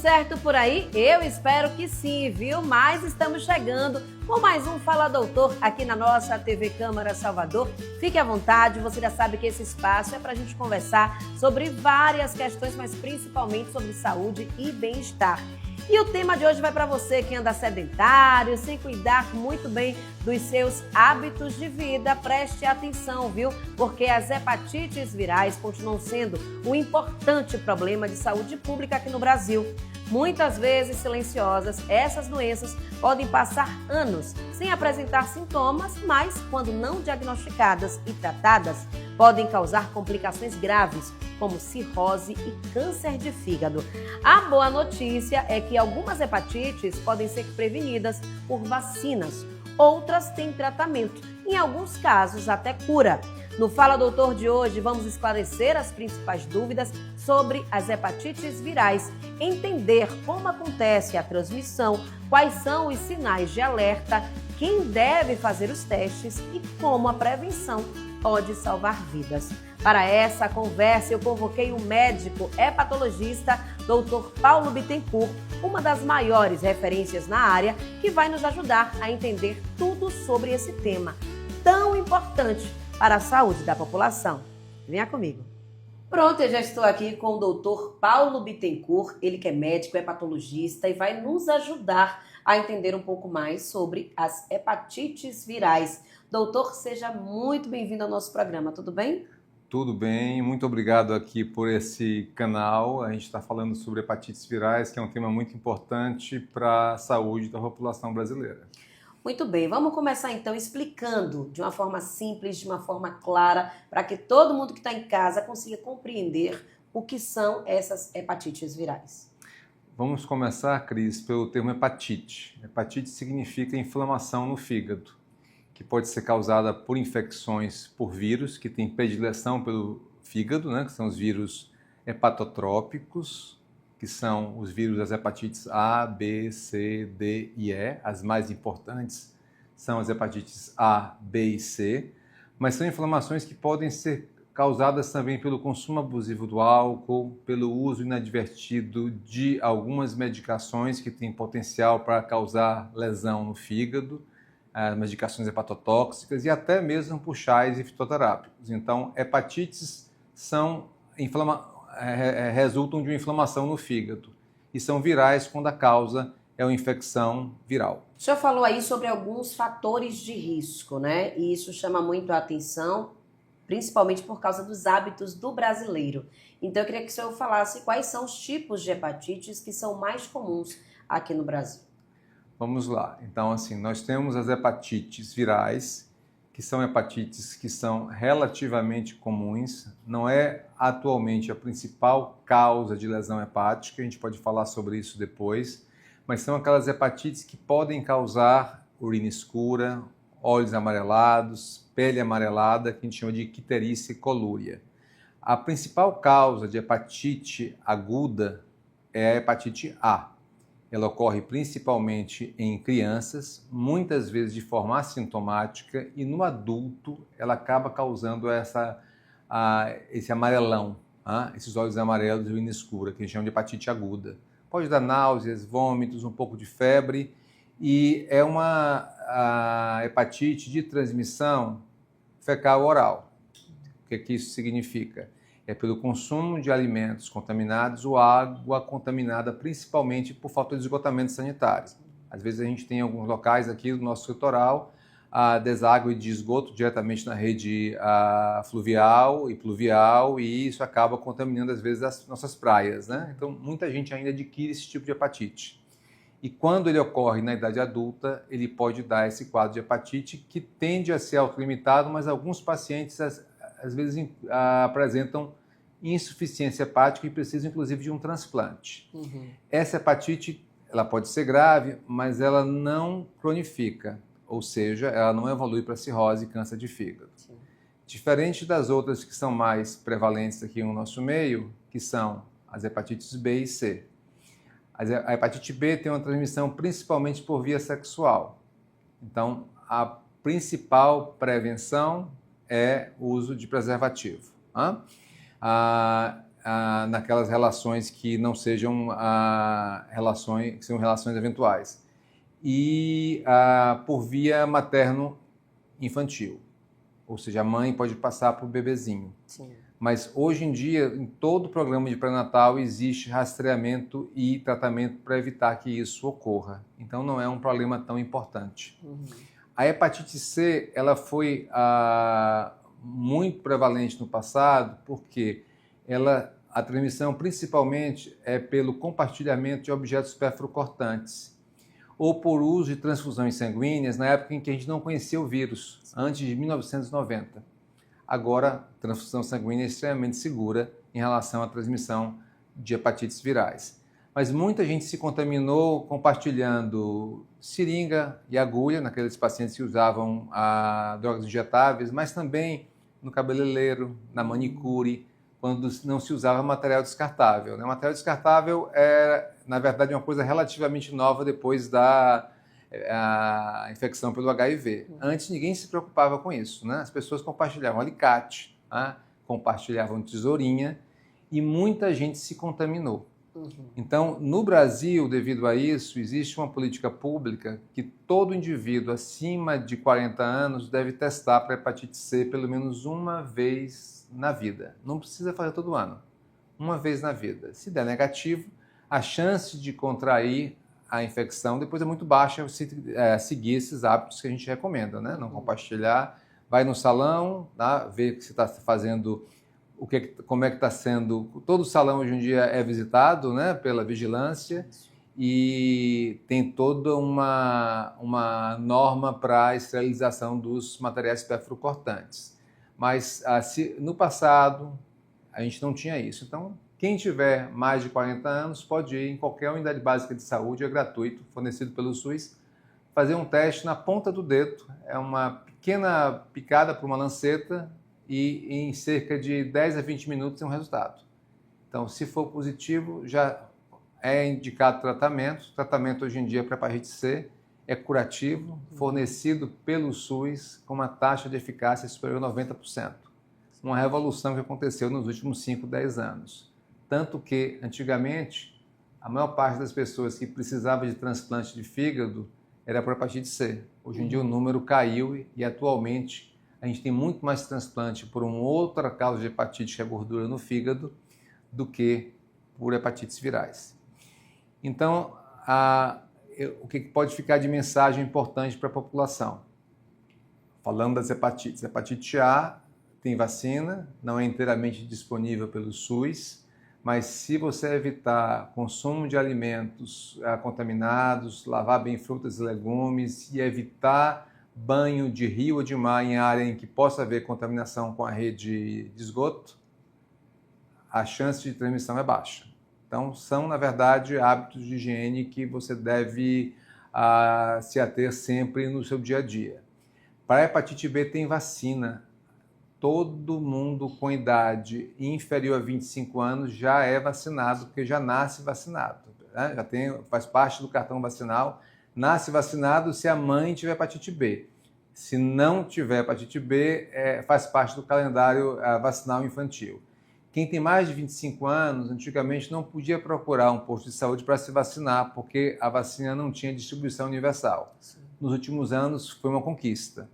certo por aí? Eu espero que sim, viu? Mas estamos chegando com mais um Fala Doutor aqui na nossa TV Câmara Salvador. Fique à vontade, você já sabe que esse espaço é para a gente conversar sobre várias questões, mas principalmente sobre saúde e bem-estar. E o tema de hoje vai para você que anda sedentário, sem cuidar muito bem dos seus hábitos de vida. Preste atenção, viu? Porque as hepatites virais continuam sendo um importante problema de saúde pública aqui no Brasil. Muitas vezes silenciosas, essas doenças podem passar anos sem apresentar sintomas, mas quando não diagnosticadas e tratadas, podem causar complicações graves, como cirrose e câncer de fígado. A boa notícia é que algumas hepatites podem ser prevenidas por vacinas, outras têm tratamento, em alguns casos até cura. No Fala Doutor de hoje, vamos esclarecer as principais dúvidas sobre as hepatites virais, entender como acontece a transmissão, quais são os sinais de alerta, quem deve fazer os testes e como a prevenção pode salvar vidas. Para essa conversa, eu convoquei o médico hepatologista Dr. Paulo Bittencourt, uma das maiores referências na área, que vai nos ajudar a entender tudo sobre esse tema tão importante para a saúde da população. Venha comigo. Pronto, eu já estou aqui com o Dr. Paulo Bittencourt, ele que é médico hepatologista e vai nos ajudar a entender um pouco mais sobre as hepatites virais. Doutor, seja muito bem-vindo ao nosso programa, tudo bem? Tudo bem, muito obrigado aqui por esse canal. A gente está falando sobre hepatites virais, que é um tema muito importante para a saúde da população brasileira. Muito bem, vamos começar então explicando de uma forma simples, de uma forma clara, para que todo mundo que está em casa consiga compreender o que são essas hepatites virais. Vamos começar, Cris, pelo termo hepatite. Hepatite significa inflamação no fígado, que pode ser causada por infecções por vírus, que têm predileção pelo fígado, né, que são os vírus hepatotrópicos, que são os vírus das hepatites A, B, C, D e E. As mais importantes são as hepatites A, B e C, mas são inflamações que podem ser causadas também pelo consumo abusivo do álcool, pelo uso inadvertido de algumas medicações que têm potencial para causar lesão no fígado, medicações hepatotóxicas e até mesmo por chás e fitoterápicos. Então, hepatites resultam de uma inflamação no fígado e são virais quando a causa é uma infecção viral. O senhor falou aí sobre alguns fatores de risco, né? E isso chama muito a atenção, principalmente por causa dos hábitos do brasileiro. Então, eu queria que o senhor falasse quais são os tipos de hepatites que são mais comuns aqui no Brasil. Vamos lá. Então, assim, nós temos as hepatites virais, que são hepatites que são relativamente comuns. Não é atualmente a principal causa de lesão hepática, a gente pode falar sobre isso depois, mas são aquelas hepatites que podem causar urina escura, olhos amarelados, pele amarelada, que a gente chama de icterícia colúria. A principal causa de hepatite aguda é a hepatite A. Ela ocorre principalmente em crianças, muitas vezes de forma assintomática, e no adulto ela acaba causando esse amarelão, esses olhos amarelos e urina escura, que a gente chama de hepatite aguda. Pode dar náuseas, vômitos, um pouco de febre, e é uma hepatite de transmissão fecal-oral. O que isso significa? É pelo consumo de alimentos contaminados ou água contaminada, principalmente por falta de esgotamento sanitário. Às vezes a gente tem alguns locais aqui do nosso litoral deságue de esgoto diretamente na rede fluvial e pluvial, e isso acaba contaminando às vezes as nossas praias, né? Então muita gente ainda adquire esse tipo de hepatite. E quando ele ocorre na idade adulta, ele pode dar esse quadro de hepatite que tende a ser autolimitado, mas alguns pacientes às vezes apresentam insuficiência hepática e precisam inclusive de um transplante. Essa hepatite ela pode ser grave, mas ela não cronifica, ou seja, ela não evolui para cirrose e câncer de fígado. Sim. Diferente das outras que são mais prevalentes aqui no nosso meio, que são as hepatites B e C. A hepatite B tem uma transmissão principalmente por via sexual. Então, a principal prevenção é o uso de preservativo. naquelas relações que não sejam relações, que são relações eventuais. E por via materno-infantil, ou seja, a mãe pode passar para o bebezinho. Sim. Mas hoje em dia, em todo programa de pré-natal, existe rastreamento e tratamento para evitar que isso ocorra. Então não é um problema tão importante. Uhum. A hepatite C, ela foi muito prevalente no passado, porque a transmissão principalmente é pelo compartilhamento de objetos superfluocortantes, ou por uso de transfusões sanguíneas na época em que a gente não conhecia o vírus, antes de 1990. Agora, transfusão sanguínea é extremamente segura em relação à transmissão de hepatites virais. Mas muita gente se contaminou compartilhando seringa e agulha, naqueles pacientes que usavam drogas injetáveis, mas também no cabeleireiro, na manicure, quando não se usava material descartável. O material descartável é, na verdade, uma coisa relativamente nova depois da infecção pelo HIV. Antes ninguém se preocupava com isso, né? As pessoas compartilhavam alicate, compartilhavam tesourinha e muita gente se contaminou. Então, no Brasil, devido a isso, existe uma política pública que todo indivíduo acima de 40 anos deve testar para hepatite C pelo menos uma vez na vida. Não precisa fazer todo ano, uma vez na vida. Se der negativo, a chance de contrair a infecção depois é muito baixa se seguir esses hábitos que a gente recomenda, né? Não compartilhar, vai no salão, tá? Ver que você está fazendo, como é que está sendo. Todo salão hoje em dia é visitado, né, pela vigilância e tem toda uma norma para a esterilização dos materiais superfluocortantes. Mas no passado a gente não tinha isso. Então, quem tiver mais de 40 anos pode ir em qualquer unidade básica de saúde, é gratuito, fornecido pelo SUS, fazer um teste na ponta do dedo. É uma pequena picada por uma lanceta e em cerca de 10 a 20 minutos tem um resultado. Então, se for positivo, já é indicado tratamento. O tratamento hoje em dia para hepatite C é curativo, fornecido pelo SUS com uma taxa de eficácia superior a 90%. Uma revolução que aconteceu nos últimos 5, 10 anos. Tanto que, antigamente, a maior parte das pessoas que precisavam de transplante de fígado era por hepatite C. Hoje em dia o número caiu e atualmente a gente tem muito mais transplante por uma outra causa de hepatite, que é a gordura no fígado, do que por hepatites virais. Então, o que pode ficar de mensagem importante para a população? Falando das hepatites. Hepatite A tem vacina, não é inteiramente disponível pelo SUS, mas se você evitar consumo de alimentos contaminados, lavar bem frutas e legumes e evitar banho de rio ou de mar em área em que possa haver contaminação com a rede de esgoto, a chance de transmissão é baixa. Então, são, na verdade, hábitos de higiene que você deve se ater sempre no seu dia a dia. Para a hepatite B tem vacina. Todo mundo com idade inferior a 25 anos já é vacinado, porque já nasce vacinado, né? Faz parte do cartão vacinal, nasce vacinado se a mãe tiver hepatite B. Se não tiver hepatite B, faz parte do calendário vacinal infantil. Quem tem mais de 25 anos, antigamente não podia procurar um posto de saúde para se vacinar, porque a vacina não tinha distribuição universal. Sim. Nos últimos anos foi uma conquista.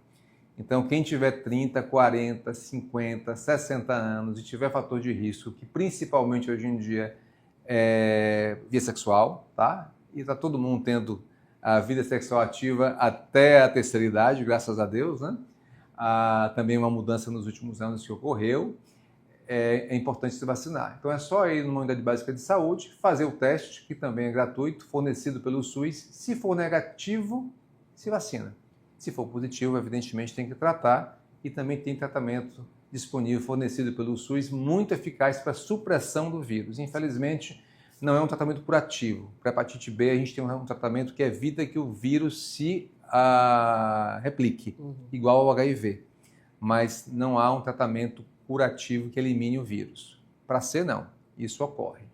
Então, quem tiver 30, 40, 50, 60 anos e tiver fator de risco, que principalmente hoje em dia é via sexual, tá? E está todo mundo tendo a vida sexual ativa até a terceira idade, graças a Deus, né? Também uma mudança nos últimos anos que ocorreu. É importante se vacinar. Então, é só ir numa unidade básica de saúde, fazer o teste, que também é gratuito, fornecido pelo SUS. Se for negativo, se vacina. Se for positivo, evidentemente tem que tratar e também tem tratamento disponível, fornecido pelo SUS, muito eficaz para a supressão do vírus. Infelizmente, não é um tratamento curativo. Para a hepatite B, a gente tem um tratamento que evita que o vírus se replique, igual ao HIV. Mas não há um tratamento curativo que elimine o vírus. Para C, não. Isso ocorre.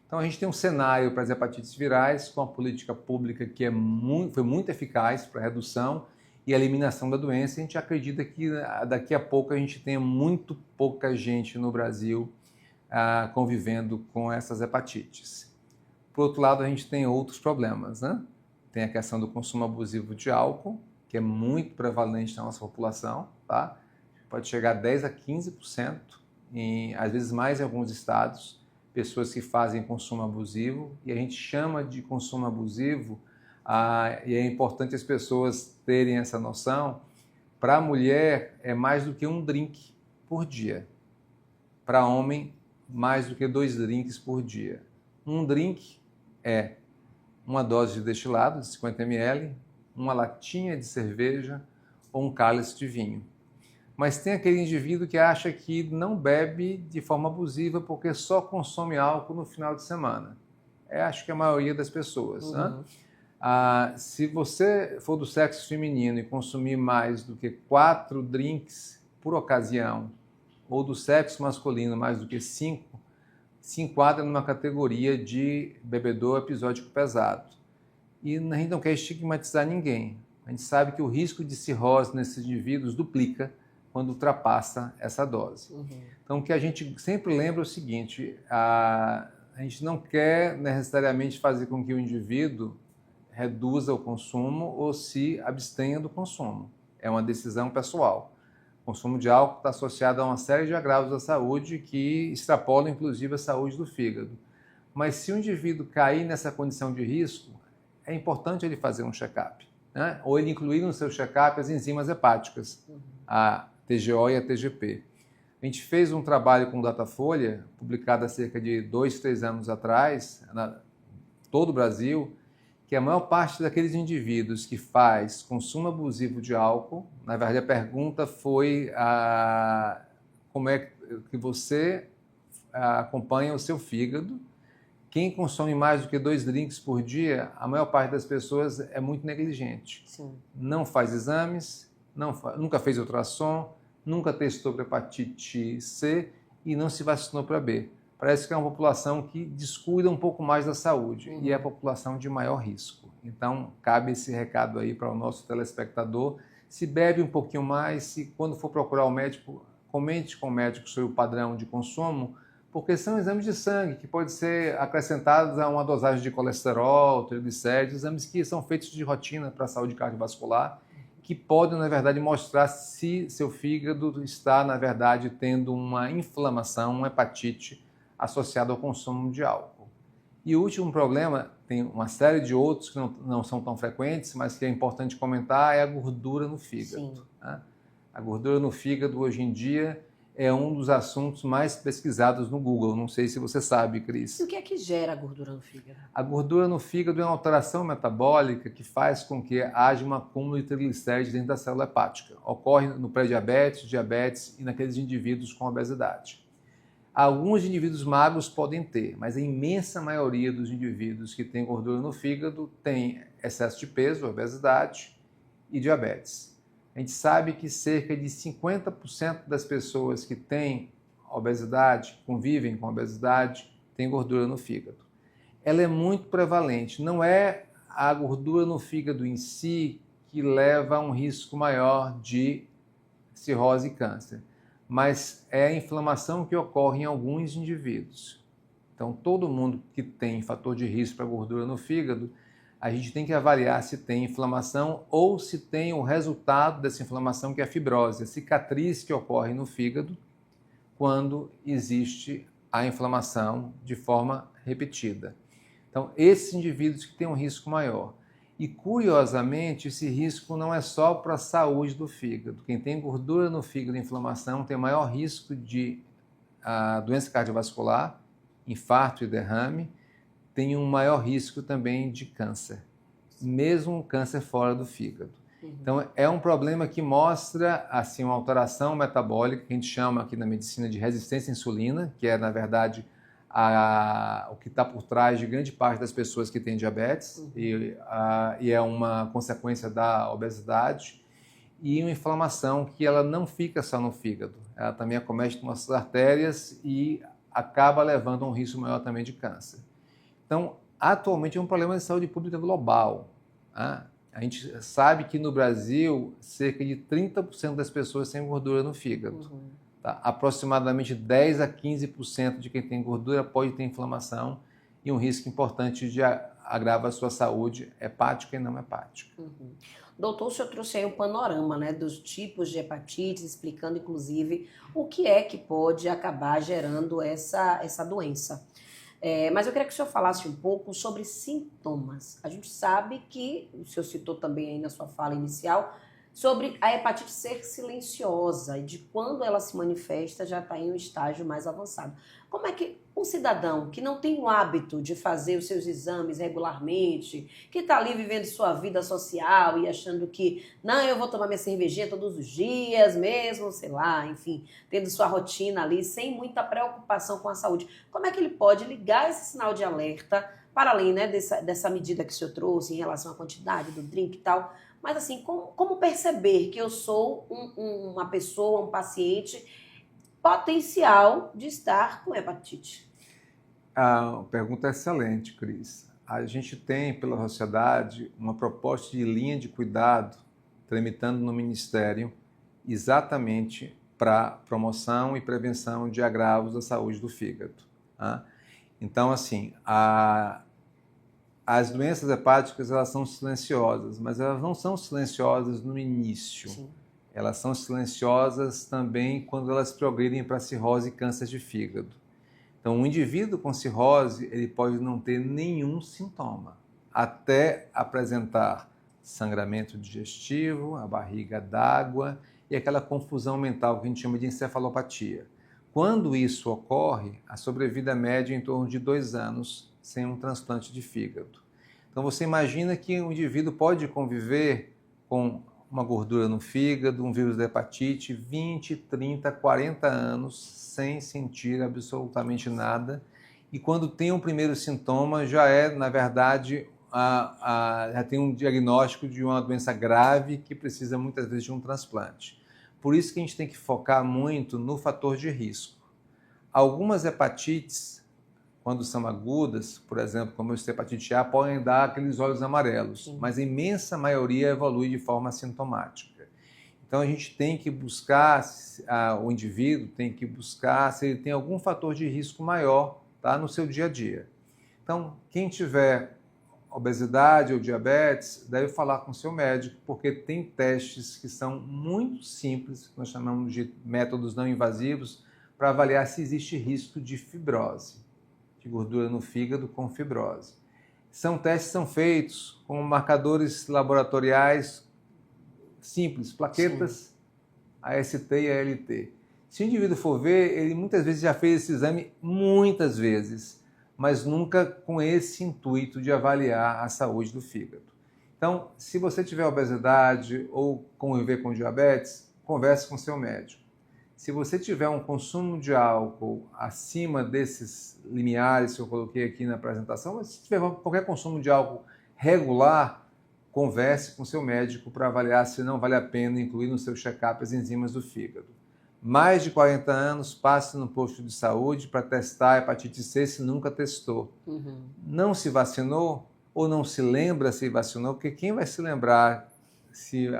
Então, a gente tem um cenário para as hepatites virais com uma política pública que foi muito eficaz para a redução e a eliminação da doença. A gente acredita que daqui a pouco a gente tenha muito pouca gente no Brasil convivendo com essas hepatites. Por outro lado, a gente tem outros problemas, né? Tem a questão do consumo abusivo de álcool, que é muito prevalente na nossa população, tá? Pode chegar a 10 a 15%, às vezes mais em alguns estados, pessoas que fazem consumo abusivo, e a gente chama de consumo abusivo, e é importante as pessoas terem essa noção. Para a mulher, é mais do que um drink por dia. Para homem, mais do que 2 drinks por dia. Um drink é uma dose de destilado de 50 ml, uma latinha de cerveja ou um cálice de vinho. Mas tem aquele indivíduo que acha que não bebe de forma abusiva porque só consome álcool no final de semana. Acho que a maioria das pessoas. Né? Se você for do sexo feminino e consumir mais do que 4 drinks por ocasião, ou do sexo masculino mais do que 5, se enquadra numa categoria de bebedor episódico pesado. E a gente não quer estigmatizar ninguém. A gente sabe que o risco de cirrose nesses indivíduos duplica quando ultrapassa essa dose. Então, o que a gente sempre lembra é o seguinte, a gente não quer necessariamente fazer com que o indivíduo reduza o consumo ou se abstenha do consumo. É uma decisão pessoal. O consumo de álcool está associado a uma série de agravos da saúde que extrapolam, inclusive, a saúde do fígado. Mas se o indivíduo cair nessa condição de risco, é importante ele fazer um check-up, né? Ou ele incluir no seu check-up as enzimas hepáticas, a TGO e a TGP. A gente fez um trabalho com Datafolha, publicado há cerca de 2, 3 anos atrás, em todo o Brasil, que a maior parte daqueles indivíduos que faz consumo abusivo de álcool, na verdade a pergunta foi como é que você acompanha o seu fígado. Quem consome mais do que 2 drinks por dia, a maior parte das pessoas é muito negligente. Sim. Não faz exames, nunca fez ultrassom, nunca testou para hepatite C e não se vacinou para B. Parece que é uma população que descuida um pouco mais da saúde e é a população de maior risco. Então, cabe esse recado aí para o nosso telespectador. Se bebe um pouquinho mais, se quando for procurar o médico, comente com o médico sobre o padrão de consumo, porque são exames de sangue que podem ser acrescentados a uma dosagem de colesterol, triglicéridos, exames que são feitos de rotina para a saúde cardiovascular, que podem, na verdade, mostrar se seu fígado está, na verdade, tendo uma inflamação, uma hepatite, associado ao consumo de álcool. E o último problema, tem uma série de outros que não são tão frequentes, mas que é importante comentar, é a gordura no fígado. Né? A gordura no fígado, hoje em dia, é um dos assuntos mais pesquisados no Google. Não sei se você sabe, Cris. E o que é que gera a gordura no fígado? A gordura no fígado é uma alteração metabólica que faz com que haja um acúmulo de triglicérides dentro da célula hepática. Ocorre no pré-diabetes, diabetes e naqueles indivíduos com obesidade. Alguns indivíduos magros podem ter, mas a imensa maioria dos indivíduos que têm gordura no fígado tem excesso de peso, obesidade e diabetes. A gente sabe que cerca de 50% das pessoas que têm obesidade, convivem com obesidade, têm gordura no fígado. Ela é muito prevalente, não é a gordura no fígado em si que leva a um risco maior de cirrose e câncer, mas é a inflamação que ocorre em alguns indivíduos. Então, todo mundo que tem fator de risco para gordura no fígado, a gente tem que avaliar se tem inflamação ou se tem o resultado dessa inflamação, que é a fibrose, a cicatriz que ocorre no fígado quando existe a inflamação de forma repetida. Então, esses indivíduos que têm um risco maior. E, curiosamente, esse risco não é só para a saúde do fígado. Quem tem gordura no fígado e inflamação tem maior risco de doença cardiovascular, infarto e derrame, tem um maior risco também de câncer, mesmo câncer fora do fígado. Então, é um problema que mostra assim, uma alteração metabólica, que a gente chama aqui na medicina de resistência à insulina, que é, na verdade, o que está por trás de grande parte das pessoas que têm diabetes, e é uma consequência da obesidade, e uma inflamação que ela não fica só no fígado, ela também acomete nossas artérias e acaba levando a um risco maior também de câncer. Então, atualmente é um problema de saúde pública global. Tá? A gente sabe que no Brasil, cerca de 30% das pessoas têm gordura no fígado. Tá? Aproximadamente 10 a 15% de quem tem gordura pode ter inflamação e um risco importante de agrava a sua saúde hepática e não hepática. Uhum. Doutor, o senhor trouxe aí um panorama, né, dos tipos de hepatite, explicando inclusive o que é que pode acabar gerando essa doença. Mas eu queria que o senhor falasse um pouco sobre sintomas. A gente sabe que, o senhor citou também aí na sua fala inicial, sobre a hepatite ser silenciosa e de quando ela se manifesta já está em um estágio mais avançado. Como é que um cidadão que não tem o hábito de fazer os seus exames regularmente, que está ali vivendo sua vida social e achando que, não, eu vou tomar minha cervejinha todos os dias mesmo, sei lá, enfim, tendo sua rotina ali, sem muita preocupação com a saúde, como é que ele pode ligar esse sinal de alerta, para além, né, dessa medida que o senhor trouxe em relação à quantidade do drink e tal, mas assim, como perceber que eu sou uma pessoa, um paciente potencial de estar com hepatite? A pergunta é excelente, Cris. A gente tem, pela sociedade, uma proposta de linha de cuidado tramitando no Ministério exatamente para promoção e prevenção de agravos da saúde do fígado. Tá? Então, assim, as doenças hepáticas, elas são silenciosas, mas elas não são silenciosas no início. Sim. Elas são silenciosas também quando elas progridem para cirrose e câncer de fígado. Então, um indivíduo com cirrose, ele pode não ter nenhum sintoma, até apresentar sangramento digestivo, a barriga d'água e aquela confusão mental que a gente chama de encefalopatia. Quando isso ocorre, a sobrevida média é em torno de 2 anos sem um transplante de fígado. Então, você imagina que um indivíduo pode conviver com uma gordura no fígado, um vírus da hepatite, 20, 30, 40 anos sem sentir absolutamente nada. E quando tem um primeiro sintoma, já é, na verdade, já tem um diagnóstico de uma doença grave que precisa muitas vezes de um transplante. Por isso que a gente tem que focar muito no fator de risco. Algumas hepatites, quando são agudas, por exemplo, como a hepatite A, podem dar aqueles olhos amarelos, Sim. mas a imensa maioria evolui de forma assintomática. Então a gente tem que buscar, o indivíduo tem que buscar se ele tem algum fator de risco maior, tá, no seu dia a dia. Então, quem tiver obesidade ou diabetes, deve falar com o seu médico, porque tem testes que são muito simples, que nós chamamos de métodos não invasivos, para avaliar se existe risco de fibrose, de gordura no fígado com fibrose. Testes são feitos com marcadores laboratoriais simples, plaquetas, sim, AST e ALT. Se o indivíduo for ver, ele muitas vezes já fez esse exame muitas vezes, mas nunca com esse intuito de avaliar a saúde do fígado. Então, se você tiver obesidade ou conviver com diabetes, converse com seu médico. Se você tiver um consumo de álcool acima desses limiares que eu coloquei aqui na apresentação, mas se tiver qualquer consumo de álcool regular, converse com seu médico para avaliar se não vale a pena incluir no seu check-up as enzimas do fígado. Mais de 40 anos, passe no posto de saúde para testar a hepatite C se nunca testou. Uhum. Não se vacinou ou não se lembra se vacinou, porque quem vai se lembrar se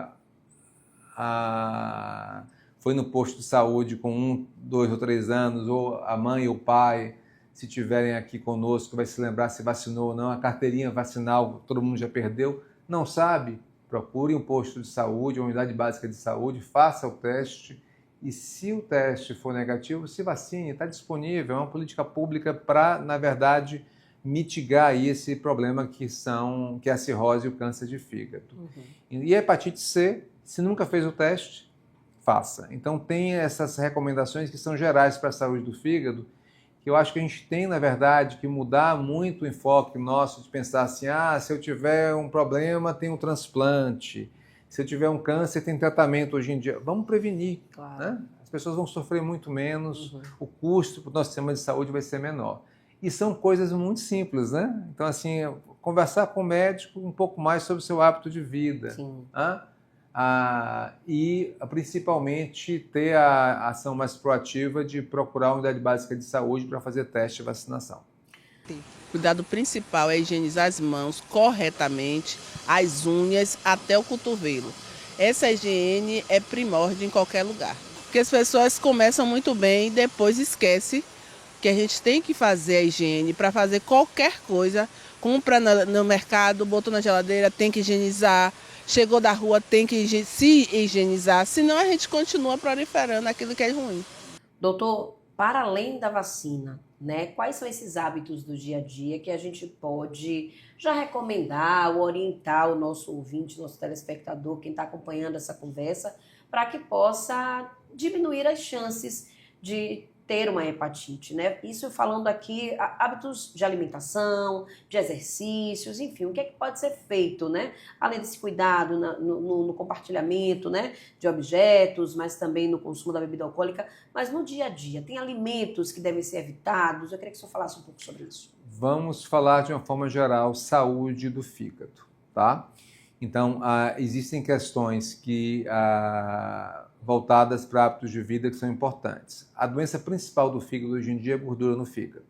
foi no posto de saúde com 1, 2 ou 3 anos, ou a mãe ou o pai, se estiverem aqui conosco, vai se lembrar se vacinou ou não, a carteirinha vacinal todo mundo já perdeu, não sabe? Procure um posto de saúde, uma unidade básica de saúde, faça o teste e se o teste for negativo, se vacine, está disponível, é uma política pública para, na verdade, mitigar aí esse problema que é a cirrose e o câncer de fígado. Uhum. E a hepatite C, se nunca fez o teste, faça. Então tem essas recomendações que são gerais para a saúde do fígado, que eu acho que a gente tem, na verdade, que mudar muito o enfoque nosso de pensar assim, se eu tiver um problema, tem um transplante, se eu tiver um câncer, tem tratamento hoje em dia. Vamos prevenir, claro, né? As pessoas vão sofrer muito menos, uhum, o custo para o nosso sistema de saúde vai ser menor. E são coisas muito simples, né? Então, assim, conversar com o médico um pouco mais sobre o seu hábito de vida. Sim. E principalmente ter a ação mais proativa de procurar a unidade básica de saúde para fazer teste de vacinação. O cuidado principal é higienizar as mãos corretamente, as unhas até o cotovelo. Essa higiene é primórdia em qualquer lugar. Porque as pessoas começam muito bem e depois esquecem que a gente tem que fazer a higiene para fazer qualquer coisa. Compra no mercado, botou na geladeira, tem que higienizar. Chegou da rua, tem que se higienizar. Senão a gente continua proliferando aquilo que é ruim. Doutor, para além da vacina, né, quais são esses hábitos do dia a dia que a gente pode já recomendar ou orientar o nosso ouvinte, nosso telespectador, quem está acompanhando essa conversa, para que possa diminuir as chances de ter uma hepatite, né? Isso falando aqui, hábitos de alimentação, de exercícios, enfim, o que é que pode ser feito, né? Além desse cuidado no compartilhamento, né, de objetos, mas também no consumo da bebida alcoólica, mas no dia a dia, tem alimentos que devem ser evitados? Eu queria que o senhor falasse um pouco sobre isso. Vamos falar de uma forma geral, saúde do fígado, tá? Então, existem questões que voltadas para hábitos de vida que são importantes. A doença principal do fígado hoje em dia é gordura no fígado.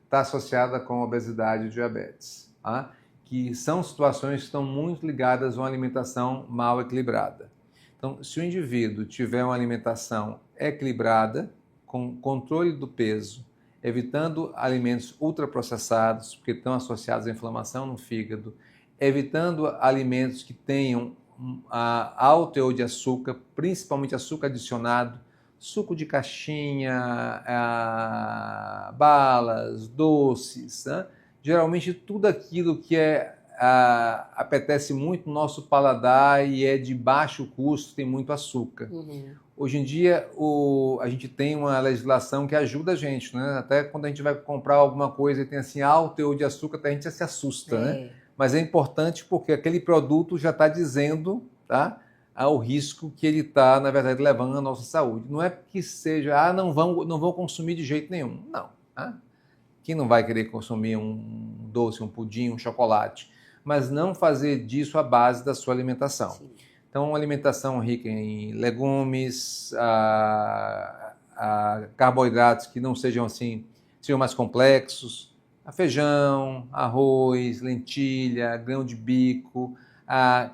Está associada com obesidade e diabetes, tá? Que são situações que estão muito ligadas a uma alimentação mal equilibrada. Então, se o indivíduo tiver uma alimentação equilibrada, com controle do peso, evitando alimentos ultraprocessados, porque estão associados à inflamação no fígado, evitando alimentos que tenham alto teor de açúcar, principalmente açúcar adicionado, suco de caixinha, balas, doces, né? Geralmente tudo aquilo que apetece muito o nosso paladar e é de baixo custo, tem muito açúcar. Uhum. Hoje em dia, a gente tem uma legislação que ajuda a gente, né? Até quando a gente vai comprar alguma coisa e tem assim, alto teor de açúcar, a gente já se assusta, né? Mas é importante porque aquele produto já está dizendo, tá, o risco que ele está, na verdade, levando à nossa saúde. Não é que seja, não vou consumir de jeito nenhum. Não. Tá? Quem não vai querer consumir um doce, um pudim, um chocolate? Mas não fazer disso a base da sua alimentação. Sim. Então, uma alimentação rica em legumes, carboidratos que não sejam assim, sejam mais complexos, feijão, arroz, lentilha, grão de bico,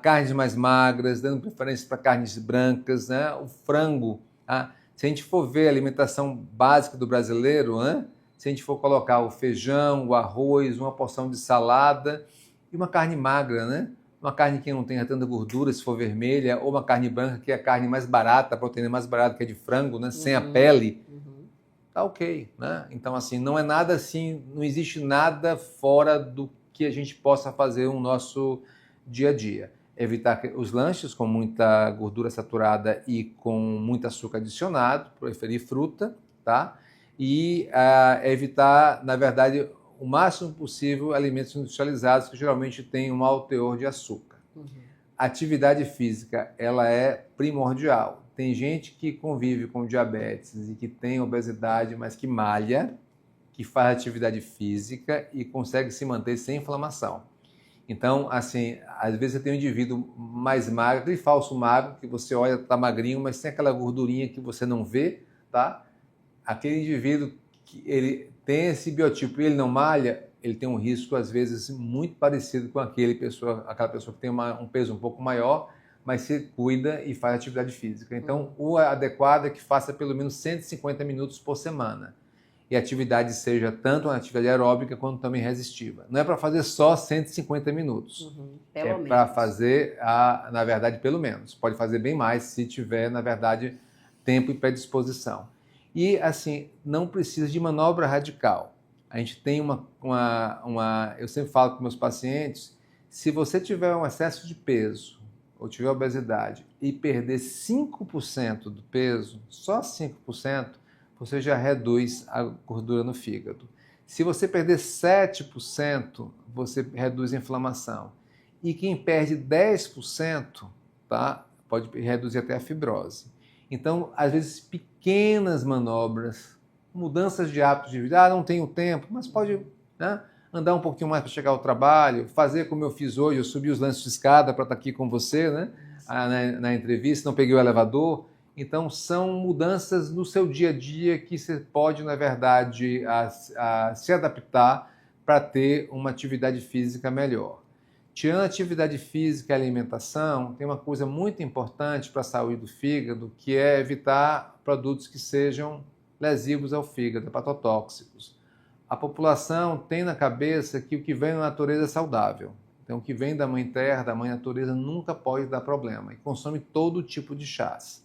carnes mais magras, dando preferência para carnes brancas, né? O frango. Se a gente for ver a alimentação básica do brasileiro, né? Se a gente for colocar o feijão, o arroz, uma porção de salada e uma carne magra, né? Uma carne que não tenha tanta gordura, se for vermelha, ou uma carne branca, que é a carne mais barata, a proteína mais barata, que é de frango, né? Sem a pele. Tá ok, né? Então, assim, não é nada assim, não existe nada fora do que a gente possa fazer no nosso dia a dia. Evitar os lanches com muita gordura saturada e com muito açúcar adicionado, preferir fruta, tá? E evitar, na verdade, o máximo possível alimentos industrializados que geralmente têm um alto teor de açúcar. A atividade física, ela é primordial. Tem gente que convive com diabetes e que tem obesidade, mas que malha, que faz atividade física e consegue se manter sem inflamação. Então, assim, às vezes você tem um indivíduo mais magro, aquele falso magro, que você olha, está magrinho, mas tem aquela gordurinha que você não vê, tá? Aquele indivíduo que ele tem esse biotipo e ele não malha, ele tem um risco, às vezes, muito parecido com aquela pessoa que tem um peso um pouco maior, mas se cuida e faz atividade física. Então, o adequado é que faça pelo menos 150 minutos por semana. E a atividade seja tanto uma atividade aeróbica quanto também resistiva. Não é para fazer só 150 minutos. É para fazer, na verdade, pelo menos. Pode fazer bem mais se tiver, na verdade, tempo e predisposição. E, assim, não precisa de manobra radical. A gente tem eu sempre falo com meus pacientes, se você tiver um excesso de peso, ou tiver obesidade, e perder 5% do peso, só 5%, você já reduz a gordura no fígado. Se você perder 7%, você reduz a inflamação. E quem perde 10%, tá, pode reduzir até a fibrose. Então, às vezes, pequenas manobras, mudanças de hábitos de vida, não tenho tempo, mas pode, né, andar um pouquinho mais para chegar ao trabalho, fazer como eu fiz hoje, eu subi os lances de escada para estar aqui com você, né, na entrevista, não peguei o elevador. Então, são mudanças no seu dia a dia que você pode, na verdade, se adaptar para ter uma atividade física melhor. tirando a atividade física e alimentação, tem uma coisa muito importante para a saúde do fígado, que é evitar produtos que sejam lesivos ao fígado, hepatotóxicos. A população tem na cabeça que o que vem da natureza é saudável. Então, o que vem da mãe terra, da mãe natureza, nunca pode dar problema. E consome todo tipo de chás.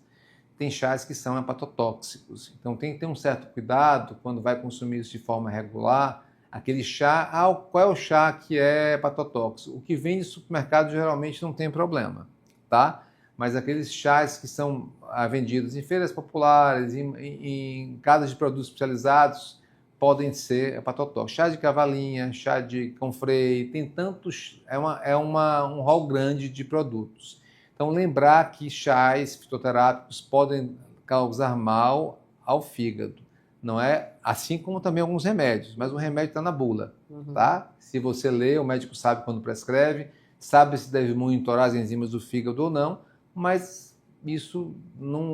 Tem chás que são hepatotóxicos. Então, tem que ter um certo cuidado quando vai consumir isso de forma regular. Aquele chá, qual é o chá que é hepatotóxico? O que vem de supermercado geralmente não tem problema, tá? Mas aqueles chás que são vendidos em feiras populares, em casas de produtos especializados, podem ser hepatotóxicos. Chá de cavalinha, chá de confrei, tem tantos, um rol grande de produtos. Então, lembrar que chás fitoterápicos podem causar mal ao fígado. Não é assim como também alguns remédios, mas o remédio está na bula, tá? Se você lê, o médico sabe quando prescreve, sabe se deve monitorar as enzimas do fígado ou não, mas isso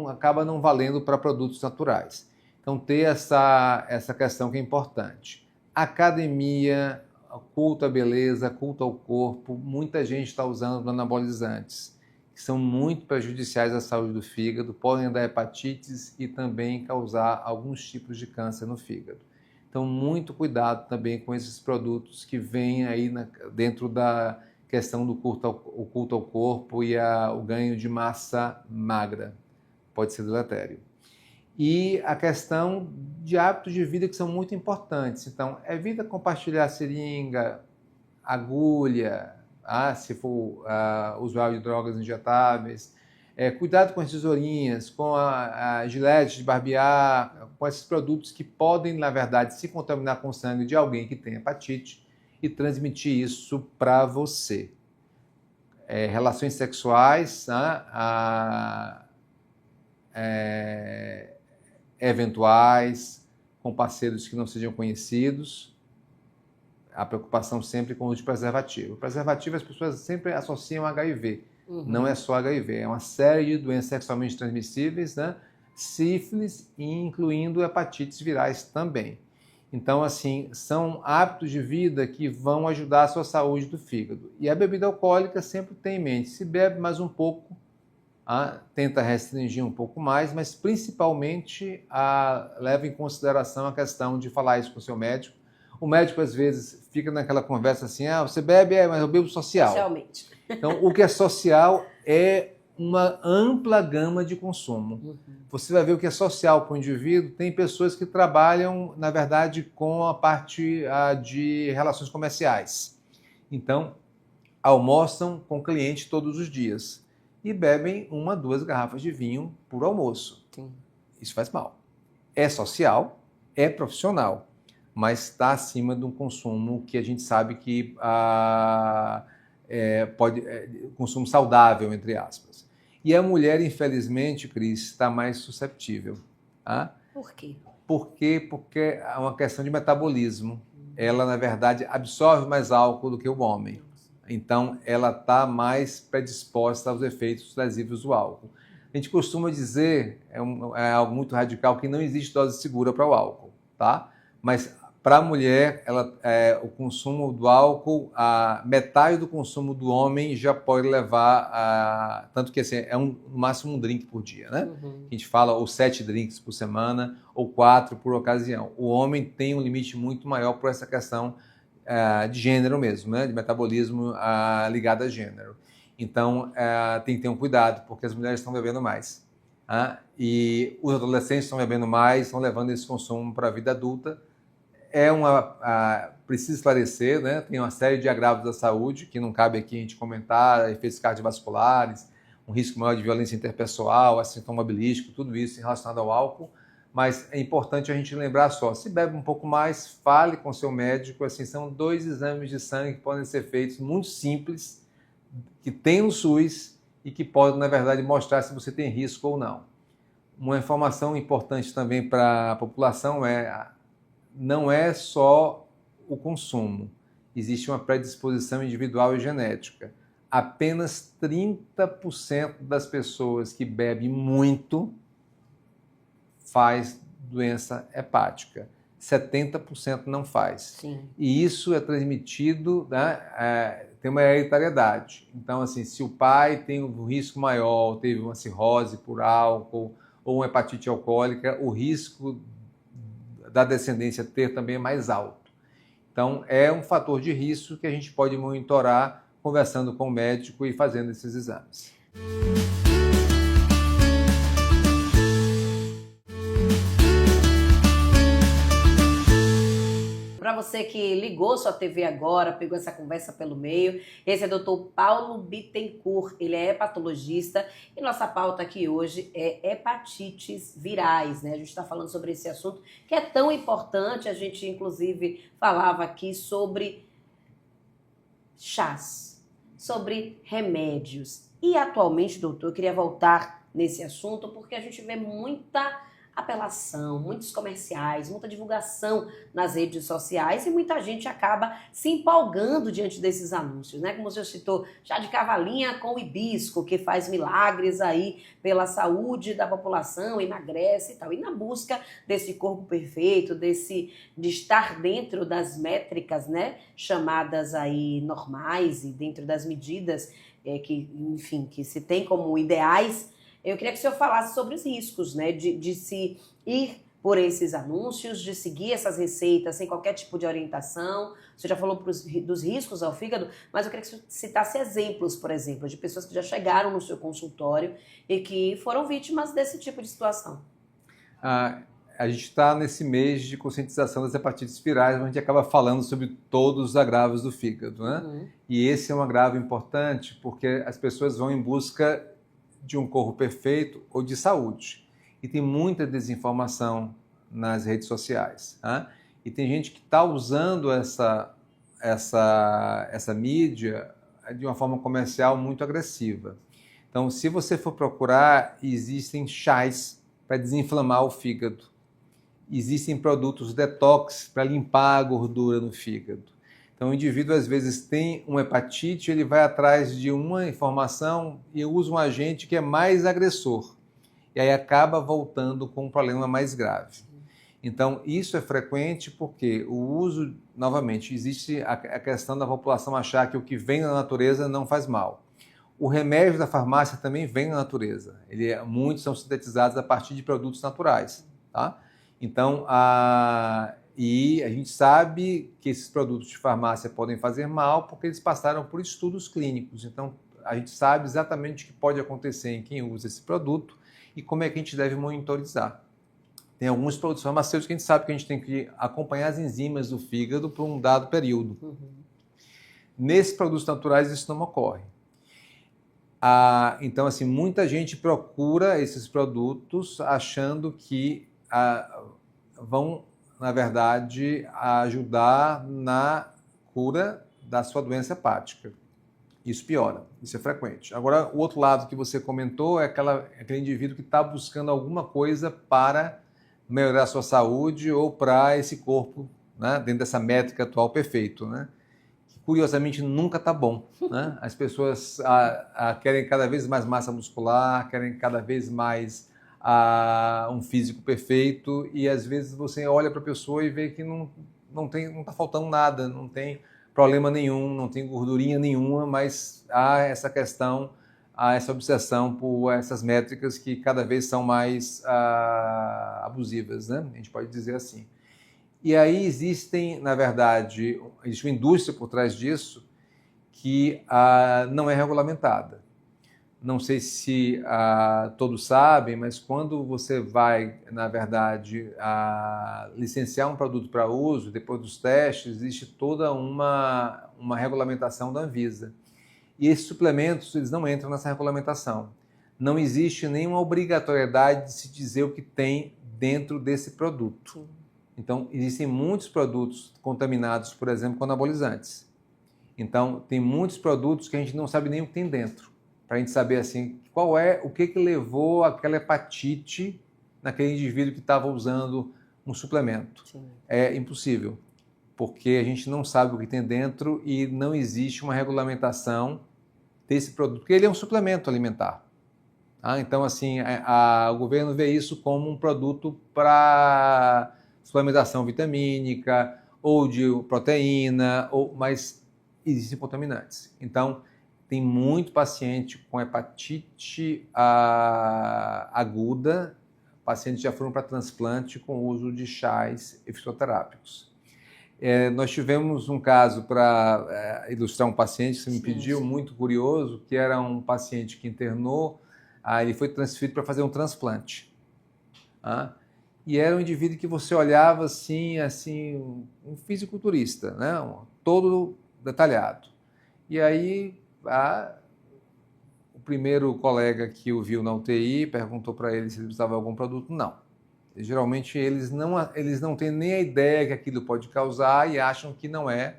acaba não valendo para produtos naturais. Então, ter essa questão que é importante. Academia, culto à beleza, culto ao corpo, muita gente está usando anabolizantes, que são muito prejudiciais à saúde do fígado, podem dar hepatites e também causar alguns tipos de câncer no fígado. Então, muito cuidado também com esses produtos que vêm aí dentro da questão do culto ao corpo e o ganho de massa magra. Pode ser deletério. E a questão de hábitos de vida que são muito importantes. Então, evita compartilhar seringa, agulha, se for usuário de drogas injetáveis, cuidado com as tesourinhas, com a gilete de barbear, com esses produtos que podem, na verdade, se contaminar com o sangue de alguém que tem hepatite e transmitir isso para você. Relações sexuais, eventuais, com parceiros que não sejam conhecidos, a preocupação sempre com o uso de preservativo. O preservativo as pessoas sempre associam a HIV. Não é só HIV, é uma série de doenças sexualmente transmissíveis, né? Sífilis, incluindo hepatites virais também. Então, assim, são hábitos de vida que vão ajudar a sua saúde do fígado. E a bebida alcoólica sempre tem em mente, se bebe mais um pouco, tenta restringir um pouco mais, mas principalmente leva em consideração a questão de falar isso com o seu médico. O médico, às vezes, fica naquela conversa assim, você bebe, mas eu bebo social. Socialmente. Então, o que é social é uma ampla gama de consumo. Você vai ver o que é social para o indivíduo. Tem pessoas que trabalham, na verdade, com a parte de relações comerciais. Então, almoçam com o cliente todos os dias e bebem 1, 2 garrafas de vinho por almoço. Sim. Isso faz mal. É social, é profissional, mas está acima de um consumo que a gente sabe que consumo saudável, entre aspas. E a mulher, infelizmente, Cris, está mais susceptível. Por quê? Porque é uma questão de metabolismo. Ela, na verdade, absorve mais álcool do que o homem. Então, ela está mais predisposta aos efeitos lesivos do álcool. A gente costuma dizer, é algo muito radical, que não existe dose segura para o álcool, tá? Mas para a mulher, o consumo do álcool, metade do consumo do homem já pode levar tanto que assim, no máximo um drink por dia, né? A gente fala ou 7 drinks por semana, ou 4 por ocasião. O homem tem um limite muito maior por essa questão de gênero mesmo, né? De metabolismo ligado a gênero. Então, tem que ter um cuidado, porque as mulheres estão bebendo mais. E os adolescentes estão bebendo mais, estão levando esse consumo para a vida adulta. Precisa esclarecer, né? Tem uma série de agravos da saúde, que não cabe aqui a gente comentar, efeitos cardiovasculares, um risco maior de violência interpessoal, sintomobilístico, tudo isso relacionado ao álcool. Mas é importante a gente lembrar só, se bebe um pouco mais, fale com seu médico, assim, são 2 exames de sangue que podem ser feitos, muito simples, que tem no SUS e que podem, na verdade, mostrar se você tem risco ou não. Uma informação importante também para a população não é só o consumo, existe uma predisposição individual e genética. Apenas 30% das pessoas que bebem muito faz doença hepática. 70% não faz. Sim. E isso é transmitido, né, tem uma hereditariedade. Então, assim, se o pai tem um risco maior, teve uma cirrose por álcool ou uma hepatite alcoólica, o risco da descendência ter também é mais alto. Então, é um fator de risco que a gente pode monitorar conversando com o médico e fazendo esses exames. Para você que ligou sua TV agora, pegou essa conversa pelo meio, esse é o Dr. Paulo Bittencourt, ele é hepatologista e nossa pauta aqui hoje é hepatites virais, né? A gente está falando sobre esse assunto que é tão importante, a gente inclusive falava aqui sobre chás, sobre remédios. E atualmente, doutor, eu queria voltar nesse assunto porque a gente vê muita apelação, muitos comerciais, muita divulgação nas redes sociais e muita gente acaba se empolgando diante desses anúncios, né? Como você citou, chá de cavalinha com hibisco, que faz milagres aí pela saúde da população, emagrece e tal. E na busca desse corpo perfeito, de estar dentro das métricas, né, chamadas aí normais e dentro das medidas que se tem como ideais, eu queria que o senhor falasse sobre os riscos, né, de se ir por esses anúncios, de seguir essas receitas sem qualquer tipo de orientação. Você já falou dos riscos ao fígado, mas eu queria que o senhor citasse exemplos, por exemplo, de pessoas que já chegaram no seu consultório e que foram vítimas desse tipo de situação. A gente está nesse mês de conscientização das hepatites virais, mas a gente acaba falando sobre todos os agravos do fígado, né? Uhum. E esse é um agravo importante porque as pessoas vão em busca de um corpo perfeito ou de saúde. E tem muita desinformação nas redes sociais. Né? E tem gente que está usando essa mídia de uma forma comercial muito agressiva. Então, se você for procurar, existem chás para desinflamar o fígado. Existem produtos detox para limpar a gordura no fígado. Então, o indivíduo, às vezes, tem uma hepatite, ele vai atrás de uma informação e usa um agente que é mais agressor. E aí acaba voltando com um problema mais grave. Então, isso é frequente porque o uso, novamente, existe a questão da população achar que o que vem da natureza não faz mal. O remédio da farmácia também vem da natureza. Muitos são sintetizados a partir de produtos naturais. Tá? Então, E a gente sabe que esses produtos de farmácia podem fazer mal porque eles passaram por estudos clínicos. Então, a gente sabe exatamente o que pode acontecer em quem usa esse produto e como é que a gente deve monitorizar. Tem alguns produtos farmacêuticos que a gente sabe que a gente tem que acompanhar as enzimas do fígado por um dado período. Uhum. Nesses produtos naturais isso não ocorre. Então, assim, muita gente procura esses produtos achando que vão, na verdade, ajudar na cura da sua doença hepática. Isso piora, isso é frequente. Agora, o outro lado que você comentou é aquele indivíduo que está buscando alguma coisa para melhorar a sua saúde ou para esse corpo, né, dentro dessa métrica atual perfeito, né? Que, curiosamente, nunca está bom. Né? As pessoas querem cada vez mais massa muscular, querem cada vez mais um físico perfeito e às vezes você olha para a pessoa e vê que não está faltando nada, não tem problema nenhum, não tem gordurinha nenhuma, mas há essa questão, há essa obsessão por essas métricas que cada vez são mais abusivas, né? A gente pode dizer assim. E aí existe uma indústria por trás disso que não é regulamentada. Não sei se todos sabem, mas quando você vai, na verdade, licenciar um produto para uso, depois dos testes, existe toda uma regulamentação da Anvisa. E esses suplementos, eles não entram nessa regulamentação. Não existe nenhuma obrigatoriedade de se dizer o que tem dentro desse produto. Então, existem muitos produtos contaminados, por exemplo, com anabolizantes. Então, tem muitos produtos que a gente não sabe nem o que tem dentro. Para a gente saber assim, o que levou aquela hepatite naquele indivíduo que estava usando um suplemento. Sim. É impossível, porque a gente não sabe o que tem dentro e não existe uma regulamentação desse produto, porque ele é um suplemento alimentar. Então, assim, o governo vê isso como um produto para suplementação vitamínica ou de proteína, mas existem contaminantes. Então, tem muito paciente com hepatite aguda, pacientes já foram para transplante com o uso de chás e fitoterápicos. Nós tivemos um caso para ilustrar um paciente que você me pediu, muito curioso, que era um paciente que internou, ele foi transferido para fazer um transplante. E era um indivíduo que você olhava assim, um fisiculturista, né? Todo detalhado. E aí, o primeiro colega que o viu na UTI perguntou para ele se ele precisava de algum produto. Não. Geralmente eles não têm nem a ideia que aquilo pode causar e acham que não é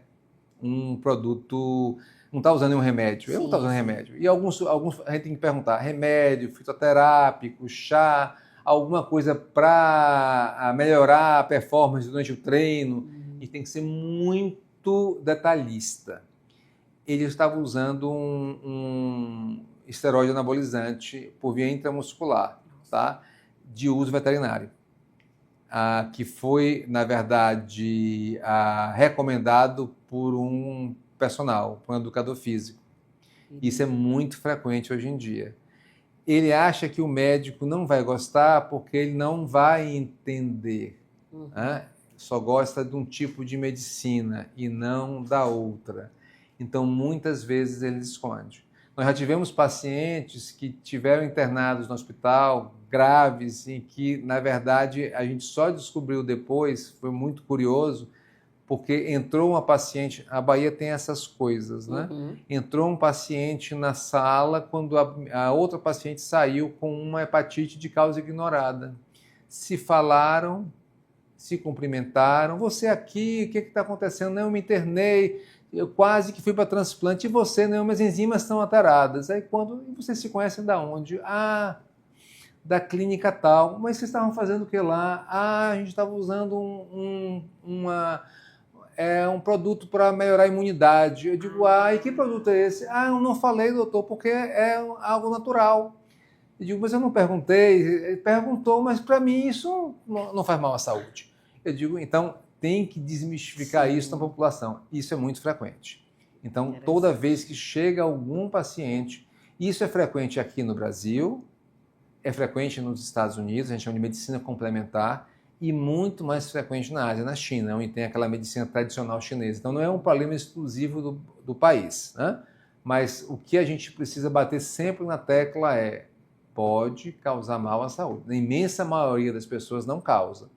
um produto, não está usando nenhum remédio. Eu não estou usando remédio. E alguns a gente tem que perguntar, remédio, fitoterápico, chá, alguma coisa para melhorar a performance durante o treino. E tem que ser muito detalhista. Ele estava usando um esteroide anabolizante por via intramuscular, tá? De uso veterinário, que foi, na verdade, recomendado por um personal, por um educador físico. Isso é muito frequente hoje em dia. Ele acha que o médico não vai gostar porque ele não vai entender. Só gosta de um tipo de medicina e não da outra. Então, muitas vezes ele esconde. Nós já tivemos pacientes que tiveram internados no hospital, graves, em que, na verdade, a gente só descobriu depois, foi muito curioso, porque entrou uma paciente, a Bahia tem essas coisas, né? Entrou um paciente na sala quando a outra paciente saiu com uma hepatite de causa ignorada. Se falaram, se cumprimentaram, você aqui, o que está acontecendo? Não, eu me internei, eu quase que fui para transplante, e você, não, minhas enzimas estão alteradas. Aí quando vocês se conhecem da onde? Da clínica tal. Mas vocês estavam fazendo o que lá? A gente estava usando um produto para melhorar a imunidade. Eu digo, e que produto é esse? Eu não falei, doutor, porque é algo natural. Eu digo, mas eu não perguntei. Ele perguntou, mas para mim isso não faz mal à saúde. Eu digo, então, tem que desmistificar isso na população. Isso é muito frequente. Então, toda vez que chega algum paciente, isso é frequente aqui no Brasil, é frequente nos Estados Unidos, a gente chama de medicina complementar, e muito mais frequente na Ásia, na China, onde tem aquela medicina tradicional chinesa. Então, não é um problema exclusivo do país, né? Mas o que a gente precisa bater sempre na tecla pode causar mal à saúde. Na imensa maioria das pessoas não causa.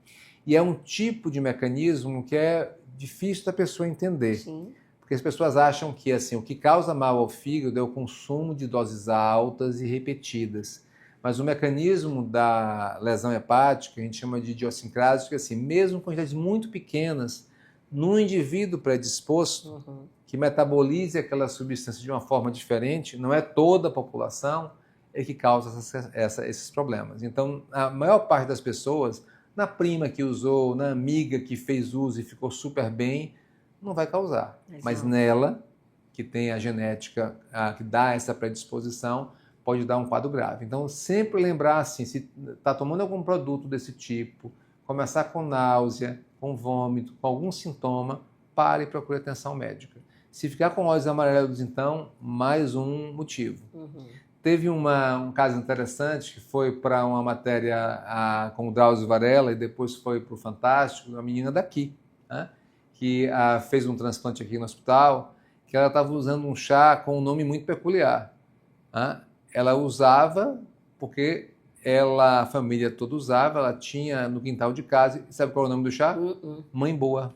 E é um tipo de mecanismo que é difícil da pessoa entender. Sim. Porque as pessoas acham que o que causa mal ao fígado é o consumo de doses altas e repetidas. Mas o mecanismo da lesão hepática, a gente chama de idiosincrásico, que mesmo com quantidades muito pequenas, num indivíduo predisposto, que metabolize aquela substância de uma forma diferente, não é toda a população, é que causa esses problemas. Então, a maior parte das pessoas, na prima que usou, na amiga que fez uso e ficou super bem, não vai causar. Mas nela, que tem a genética que dá essa predisposição, pode dar um quadro grave. Então, sempre lembrar se está tomando algum produto desse tipo, começar com náusea, com vômito, com algum sintoma, pare e procure atenção médica. Se ficar com olhos amarelos, então, mais um motivo. Teve um caso interessante que foi para uma matéria com o Drauzio Varela e depois foi para o Fantástico, uma menina daqui, né, que fez um transplante aqui no hospital, que ela estava usando um chá com um nome muito peculiar. Ela usava porque a família toda usava, ela tinha no quintal de casa, sabe qual é o nome do chá? Mãe Boa.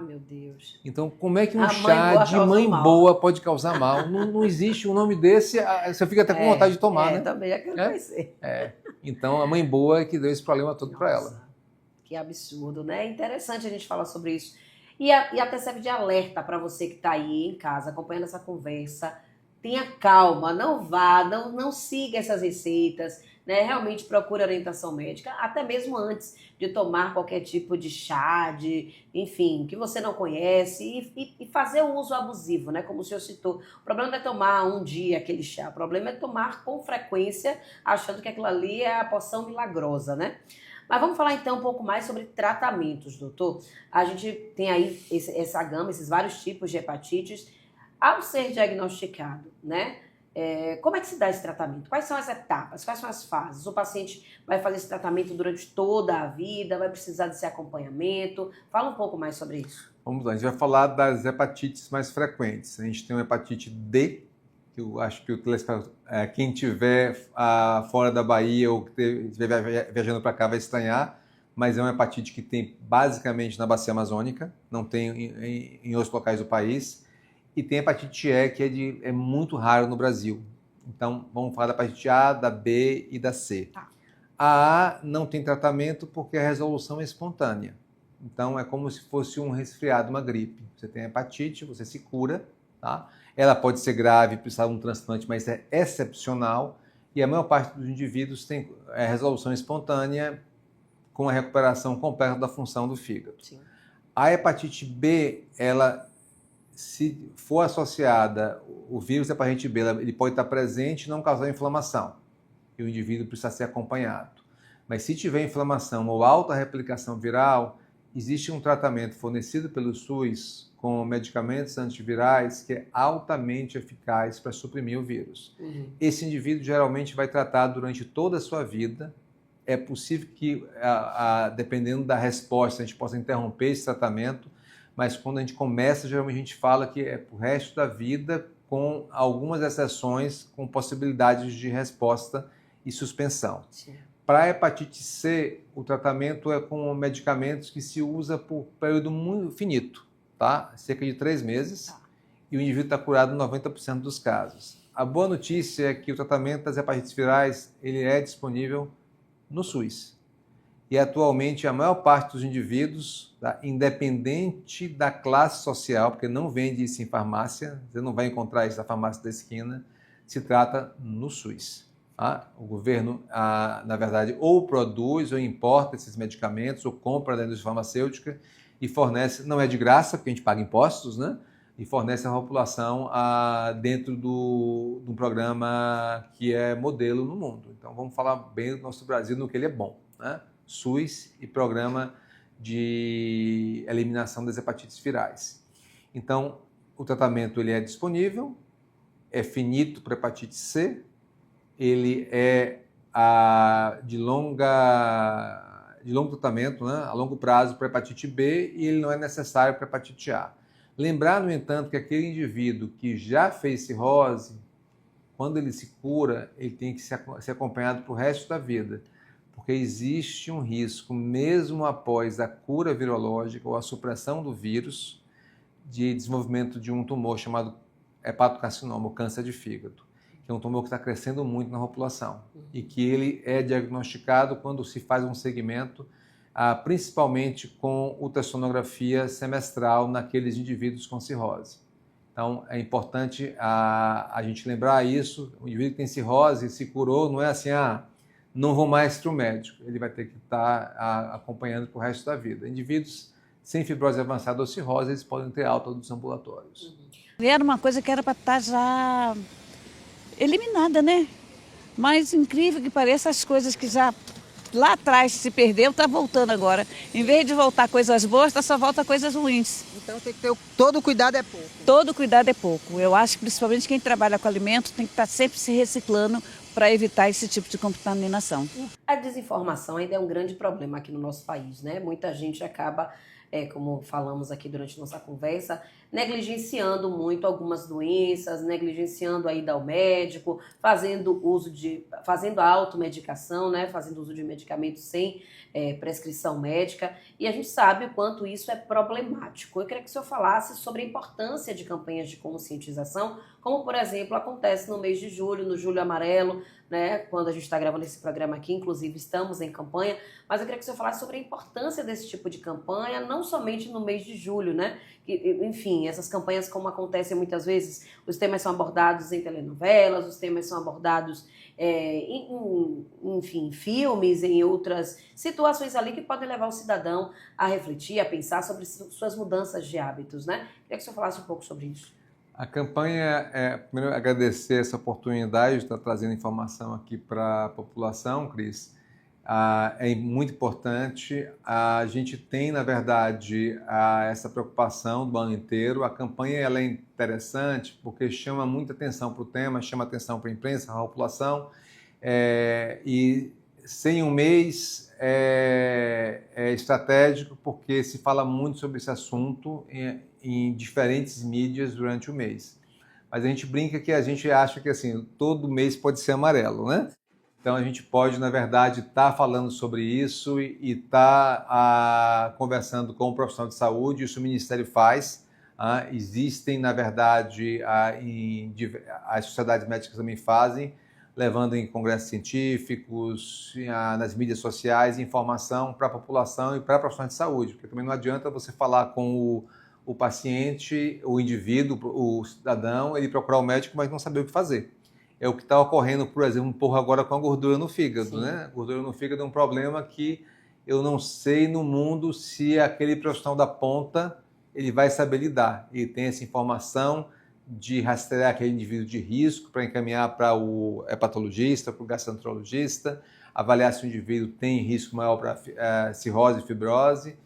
Meu Deus. Então, como é que um chá de mãe boa pode causar mal? Não existe um nome desse, você fica até com vontade de tomar, né? Também é que eu pensei. Então, a mãe boa é que deu esse problema todo para ela. Que absurdo, né? É interessante a gente falar sobre isso. E até serve de alerta para você que está aí em casa, acompanhando essa conversa. Tenha calma, não vá, não siga essas receitas, né? Realmente procure orientação médica, até mesmo antes de tomar qualquer tipo de chá, enfim, que você não conhece, e fazer o uso abusivo, né? Como o senhor citou. O problema não é tomar um dia aquele chá, o problema é tomar com frequência, achando que aquilo ali é a poção milagrosa, né? Mas vamos falar então um pouco mais sobre tratamentos, doutor. A gente tem aí essa gama, esses vários tipos de hepatites. Ao ser diagnosticado, né? Como é que se dá esse tratamento? Quais são as etapas? Quais são as fases? O paciente vai fazer esse tratamento durante toda a vida? Vai precisar desse acompanhamento? Fala um pouco mais sobre isso. Vamos lá, a gente vai falar das hepatites mais frequentes. A gente tem uma hepatite D, que eu acho que quem estiver fora da Bahia ou estiver viajando para cá vai estranhar, mas é uma hepatite que tem basicamente na bacia amazônica, não tem em outros locais do país. E tem a hepatite E, que é muito raro no Brasil. Então, vamos falar da hepatite A, da B e da C. Tá. A A não tem tratamento porque a resolução é espontânea. Então, é como se fosse um resfriado, uma gripe. Você tem a hepatite, você se cura, tá? Ela pode ser grave, precisar de um transplante, mas é excepcional. E a maior parte dos indivíduos tem resolução espontânea com a recuperação completa da função do fígado. Sim. A hepatite B, ela, se for associada, o vírus da hepatite B, ele pode estar presente e não causar inflamação. E o indivíduo precisa ser acompanhado. Mas se tiver inflamação ou alta replicação viral, existe um tratamento fornecido pelo SUS com medicamentos antivirais que é altamente eficaz para suprimir o vírus. Uhum. Esse indivíduo geralmente vai tratar durante toda a sua vida. É possível que, dependendo da resposta, a gente possa interromper esse tratamento, mas quando a gente começa, geralmente a gente fala que é para o resto da vida, com algumas exceções, com possibilidades de resposta e suspensão. Sim. Para a hepatite C, o tratamento é com medicamentos que se usa por período muito finito, tá? Cerca de 3 meses, Tá. E o indivíduo está curado em 90% dos casos. A boa notícia é que o tratamento das hepatites virais ele é disponível no SUS. E atualmente a maior parte dos indivíduos, tá, independente da classe social, porque não vende isso em farmácia, você não vai encontrar isso na farmácia da esquina, se trata no SUS. Tá? O governo, na verdade, ou produz ou importa esses medicamentos, ou compra da indústria farmacêutica e fornece, não é de graça, porque a gente paga impostos, né? E fornece à população dentro de um programa que é modelo no mundo. Então, vamos falar bem do nosso Brasil no que ele é bom, né? SUS e Programa de Eliminação das Hepatites Virais. Então, o tratamento ele é disponível, é finito para hepatite C, ele é de longo tratamento, né? A longo prazo para hepatite B e ele não é necessário para hepatite A. Lembrar, no entanto, que aquele indivíduo que já fez cirrose, quando ele se cura, ele tem que ser acompanhado para o resto da vida, porque existe um risco, mesmo após a cura virológica ou a supressão do vírus, de desenvolvimento de um tumor chamado hepatocarcinoma, ou câncer de fígado, que é um tumor que está crescendo muito na população e que ele é diagnosticado quando se faz um segmento, principalmente com ultrassonografia semestral naqueles indivíduos com cirrose. Então, é importante a gente lembrar isso. O indivíduo que tem cirrose, se curou, não é assim, não vou mais para o médico. Ele vai ter que estar acompanhando para o resto da vida. Indivíduos sem fibrose avançada ou cirrose, eles podem ter alta dos ambulatórios. Era uma coisa que era para estar já eliminada, né? Mas, incrível que pareça, as coisas que já lá atrás se perdeu, está voltando agora. Em vez de voltar coisas boas, só volta coisas ruins. Então tem que ter todo cuidado é pouco. Todo cuidado é pouco. Eu acho que principalmente quem trabalha com alimentos tem que estar sempre se reciclando para evitar esse tipo de contaminação. A desinformação ainda é um grande problema aqui no nosso país, né? Muita gente acaba, como falamos aqui durante nossa conversa, negligenciando muito algumas doenças, negligenciando a ida ao médico, fazendo a automedicação, né? Fazendo uso de medicamentos sem prescrição médica, e a gente sabe o quanto isso é problemático. Eu queria que o senhor falasse sobre a importância de campanhas de conscientização, como, por exemplo, acontece no mês de julho, no Julho Amarelo, né? Quando a gente está gravando esse programa aqui, inclusive estamos em campanha, mas eu queria que o senhor falasse sobre a importância desse tipo de campanha, não somente no mês de julho, né? Enfim, essas campanhas, como acontecem muitas vezes, os temas são abordados em telenovelas, os temas são abordados em filmes, em outras situações ali que podem levar o cidadão a refletir, a pensar sobre suas mudanças de hábitos, né? Queria que o senhor falasse um pouco sobre isso. A campanha primeiro, agradecer essa oportunidade de estar trazendo informação aqui para a população, Cris. é muito importante. A gente tem, na verdade, essa preocupação do ano inteiro. A campanha ela é interessante porque chama muita atenção para o tema, chama atenção para a imprensa, a população. E sem um mês é estratégico porque se fala muito sobre esse assunto em diferentes mídias durante o mês. Mas a gente brinca que a gente acha que assim, todo mês pode ser amarelo, né? Então a gente pode, na verdade, estar falando sobre isso e estar conversando com o profissional de saúde, isso o Ministério faz. Existem, na verdade, as sociedades médicas também fazem, levando em congressos científicos, nas mídias sociais, informação para a população e para profissionais de saúde, porque também não adianta você falar com o paciente, o indivíduo, o cidadão, ele procurar o médico, mas não saber o que fazer. É o que está ocorrendo, por exemplo, um pouco agora com a gordura no fígado, Sim. né? Gordura no fígado é um problema que eu não sei no mundo se aquele profissional da ponta ele vai saber lidar. Ele tem essa informação de rastrear aquele indivíduo de risco para encaminhar para o hepatologista, para o gastroenterologista, avaliar se o indivíduo tem risco maior para cirrose e fibrose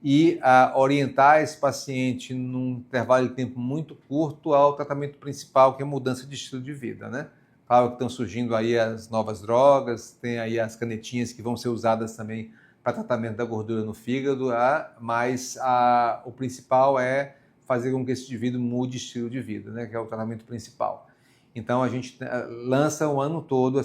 e orientar esse paciente num intervalo de tempo muito curto ao tratamento principal, que é a mudança de estilo de vida, né? Claro que estão surgindo aí as novas drogas, tem aí as canetinhas que vão ser usadas também para tratamento da gordura no fígado, mas o principal é fazer com que esse indivíduo mude estilo de vida, né, que é o tratamento principal. Então a gente lança o ano todo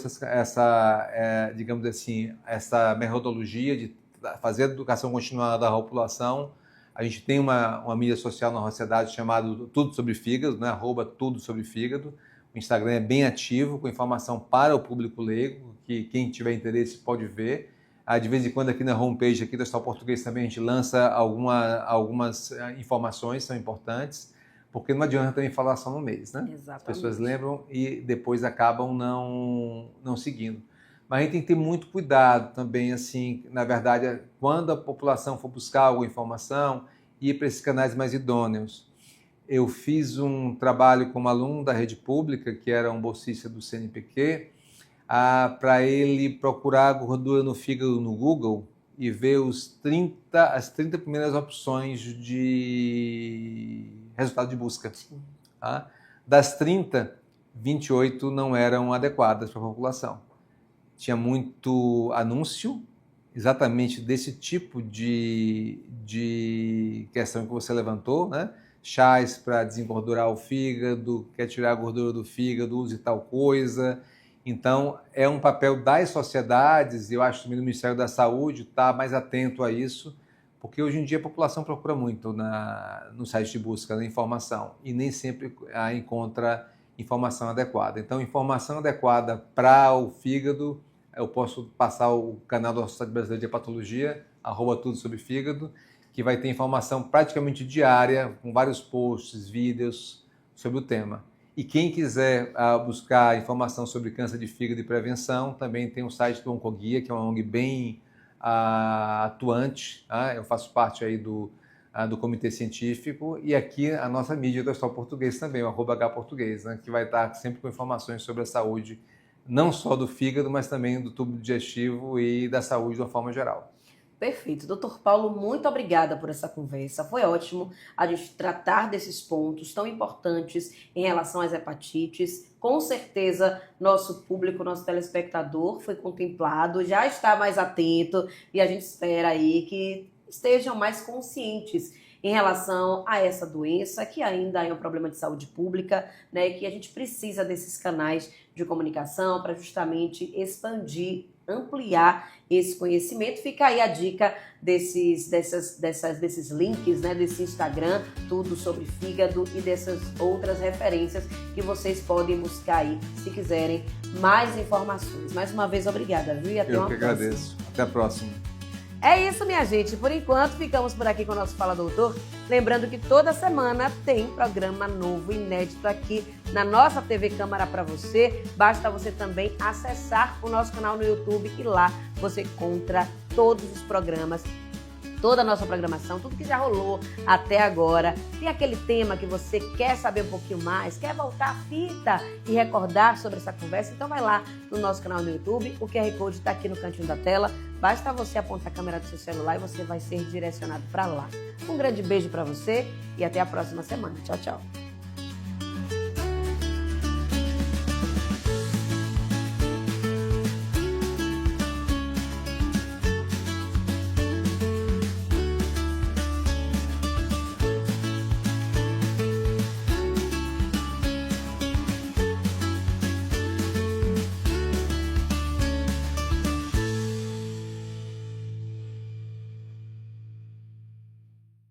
digamos assim, essa metodologia de fazer a educação continuada da população. A gente tem uma mídia social na nossa cidade chamada Tudo Sobre Fígado, né, @Tudo Sobre Fígado. O Instagram é bem ativo, com informação para o público leigo, que quem tiver interesse pode ver. De vez em quando aqui na homepage aqui do Hospital Português também a gente lança algumas informações, são importantes, porque não adianta também falar só no mês, né? Exatamente. As pessoas lembram e depois acabam não seguindo. Mas a gente tem que ter muito cuidado também, assim, na verdade, quando a população for buscar alguma informação, ir para esses canais mais idôneos. Eu fiz um trabalho com um aluno da rede pública, que era um bolsista do CNPq, para ele procurar gordura no fígado no Google e ver as 30 primeiras opções de resultado de busca. Tá? Das 30, 28 não eram adequadas para a população. Tinha muito anúncio, exatamente desse tipo de questão que você levantou, né? Chás para desengordurar o fígado, quer tirar a gordura do fígado, use tal coisa. Então, é um papel das sociedades, e eu acho também do Ministério da Saúde estar mais atento a isso, porque hoje em dia a população procura muito no site de busca da informação e nem sempre encontra informação adequada. Então, informação adequada para o fígado, eu posso passar o canal da Sociedade Brasileira de Hepatologia, @Tudo Sobre Fígado, que vai ter informação praticamente diária, com vários posts, vídeos sobre o tema. E quem quiser buscar informação sobre câncer de fígado e prevenção, também tem o site do Oncoguia, que é uma ONG bem atuante. Eu faço parte aí do comitê científico, e aqui a nossa mídia do Hospital Português também, o @HPortuguês, né, que vai estar sempre com informações sobre a saúde, não só do fígado, mas também do tubo digestivo e da saúde de uma forma geral. Perfeito. Doutor Paulo, muito obrigada por essa conversa. Foi ótimo a gente tratar desses pontos tão importantes em relação às hepatites. Com certeza, nosso público, nosso telespectador foi contemplado, já está mais atento, e a gente espera aí que estejam mais conscientes em relação a essa doença, que ainda é um problema de saúde pública, né? Que a gente precisa desses canais de comunicação para justamente expandir, ampliar esse conhecimento. Fica aí a dica desses links, né, desse Instagram, Tudo Sobre Fígado, e dessas outras referências que vocês podem buscar aí, se quiserem mais informações. Mais uma vez, obrigada, viu? E até uma próxima. Eu que agradeço. Até a próxima. É isso, minha gente. Por enquanto, ficamos por aqui com o nosso Fala Doutor. Lembrando que toda semana tem programa novo, inédito aqui na nossa TV Câmara para você. Basta você também acessar o nosso canal no YouTube, e lá você encontra todos os programas toda a nossa programação, tudo que já rolou até agora. Tem aquele tema que você quer saber um pouquinho mais, quer voltar a fita e recordar sobre essa conversa, então vai lá no nosso canal no YouTube, o QR Code está aqui no cantinho da tela, basta você apontar a câmera do seu celular e você vai ser direcionado para lá. Um grande beijo para você e até a próxima semana. Tchau, tchau.